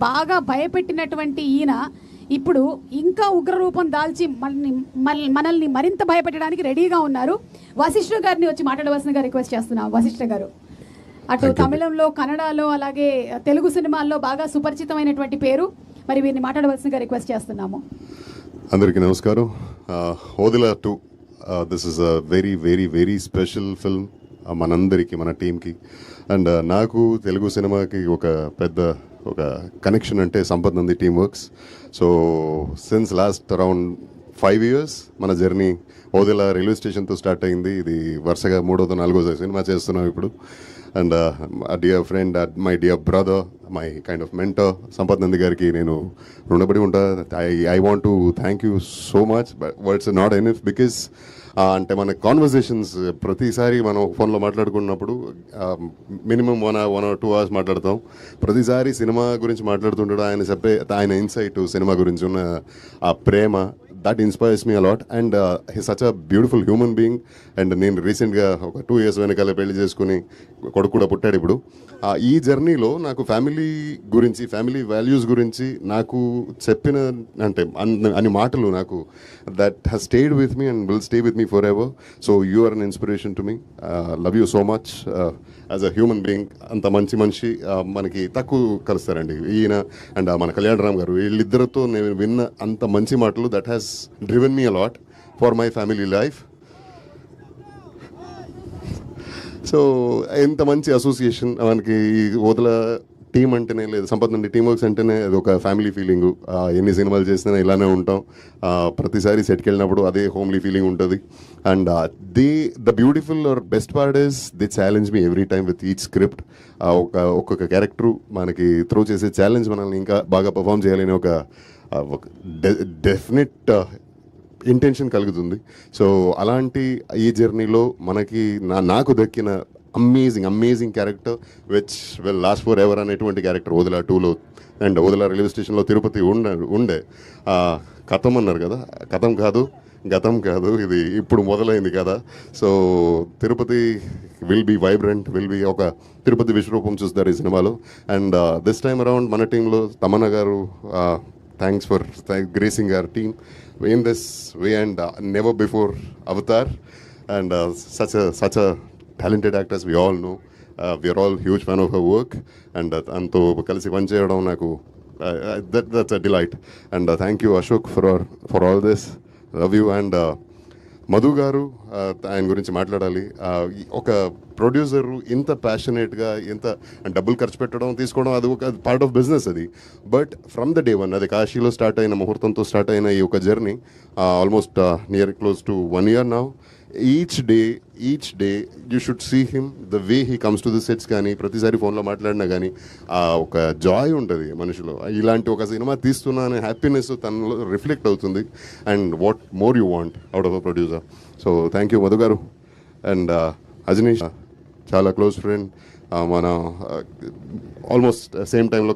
బాగా భయపెట్టినటువంటి ఈయన ఇప్పుడు ఇంకా ఉగ్రరూపం దాల్చి మనల్ని మరింత భయపెట్టడానికి రెడీగా ఉన్నారు. వశిష్ఠ గారిని వచ్చి మాట్లాడవలసిందిగా రిక్వెస్ట్ చేస్తున్నాం. వశిష్ఠ గారు అటు తమిళంలో, కన్నడలో, అలాగే తెలుగు సినిమాల్లో బాగా సుపరిచితమైనటువంటి పేరు. మరి వీరిని మాట్లాడవలసిందిగా రిక్వెస్ట్ చేస్తున్నాము. అందరికీ నమస్కారం. Odela 2 this is a very very very special film మనందరికీ, మన టీంకి. అండ్ నాకు తెలుగు సినిమాకి ఒక కనెక్షన్ అంటే Sampath Nandi team works. So since last around 5 years మన జర్నీ ఓదెలా రైల్వే స్టేషన్తో స్టార్ట్ అయింది. ఇది వరుసగా 3వ 4వ సినిమా చేస్తున్నాం ఇప్పుడు. And dear friend, my dear brother, my kind of mentor Sampath Nandi గారికి నేను రుణపడి ఉంటా. I want to thank you so much. But words not enough because అంటే మన కాన్వర్జేషన్స్ ప్రతిసారి మనం ఫోన్లో మాట్లాడుకున్నప్పుడు మినిమం 1 or 2 hours మాట్లాడతాం. ప్రతిసారి సినిమా గురించి మాట్లాడుతుంటాడు. ఆయన ఇన్సైట్ సినిమా గురించి ఉన్న ఆ ప్రేమ, that inspires me a lot. And he's such a beautiful human being. And నేను రీసెంట్గా ఒక 2 years వెనకాల పెళ్లి చేసుకుని కొడుకు కూడా పుట్టాడు ఇప్పుడు. ఈ జర్నీలో నాకు ఫ్యామిలీ గురించి, ఫ్యామిలీ వాల్యూస్ గురించి నాకు చెప్పిన అంటే అన్ని మాటలు నాకు that has stayed with me and will stay with me forever. So you are an inspiration to me. Love you so much as a human being. అంత మంచి మనిషి మనకి తక్కువ కలుస్తారండి. ఈయన అండ్ మన కళ్యాణరామ్ గారు, వీళ్ళిద్దరితో నేను విన్న అంత మంచి మాటలు that has driven me a lot for my family life. So ఎంత మంచి అసోసియేషన్ మనకి ఈ ఓదెలా టీం అంటేనే, లేదు సంపత్ నుండి టీమ్ వర్క్స్ అంటేనే అది ఒక ఫ్యామిలీ ఫీలింగు. ఎన్ని సినిమాలు చేసినా ఇలానే ఉంటాం. ప్రతిసారి సెట్కి వెళ్ళినప్పుడు అదే హోమ్లీ ఫీలింగ్ ఉంటుంది. And the beautiful or best part is they challenge me every time with each script. ఒక్కొక్క క్యారెక్టరు మనకి త్రో చేసే ఛాలెంజ్ మనల్ని ఇంకా బాగా పర్ఫామ్ చేయాలని ఒక డెఫినెట్ ఇంటెన్షన్ కలుగుతుంది. సో అలాంటి ఈ జర్నీలో మనకి నాకు దక్కిన amazing character which will last for ever అనేటువంటి క్యారెక్టర్ ఓదెలా 2లో. అండ్ ఓదెలా రైల్వే స్టేషన్లో తిరుపతి ఉండే కథం అన్నారు కదా, కథం కాదు, గతం కాదు, ఇది ఇప్పుడు మొదలైంది కదా. So Tirupati will be vibrant, will be ఒక తిరుపతి విశ్వరూపం చూస్తారు ఈ సినిమాలో. అండ్ దిస్ టైమ్ అరౌండ్ మన టీంలో తమన్నా గారు, thanks for gracing our team in this way and never before Avatar. And such a talented actress, we all know. We are all huge fan of her work. And anto kalisi pan cheyadam naku that's a delight. And thank you Ashok for all this. Love you. And Madhu గారు, ఆయన గురించి మాట్లాడాలి. ఒక producer ఇంత ప్యాషనేట్గా, ఇంత డబ్బులు ఖర్చు పెట్టడం, తీసుకోవడం, అది ఒక పార్ట్ ఆఫ్ బిజినెస్ అది. బట్ ఫ్రమ్ ద డే 1, అది కాశీలో స్టార్ట్ అయిన, ముహూర్తంతో స్టార్ట్ అయిన ఈ ఒక journey almost near close to 1 year now. Each day you should see him the way he comes to the sets. కానీ ప్రతిసారి ఫోన్లో మాట్లాడినా కానీ ఒక జాయ్ ఉంటుంది మనిషిలో. ఇలాంటి ఒక సినిమా తీస్తున్నా అనే హ్యాపీనెస్ తనలో రిఫ్లెక్ట్ అవుతుంది. And what more you want out of a producer. So thank you Madhu గారు. అండ్ అజనీష్ చాలా క్లోజ్ ఫ్రెండ్, మన ఆల్మోస్ట్ సేమ్ టైంలో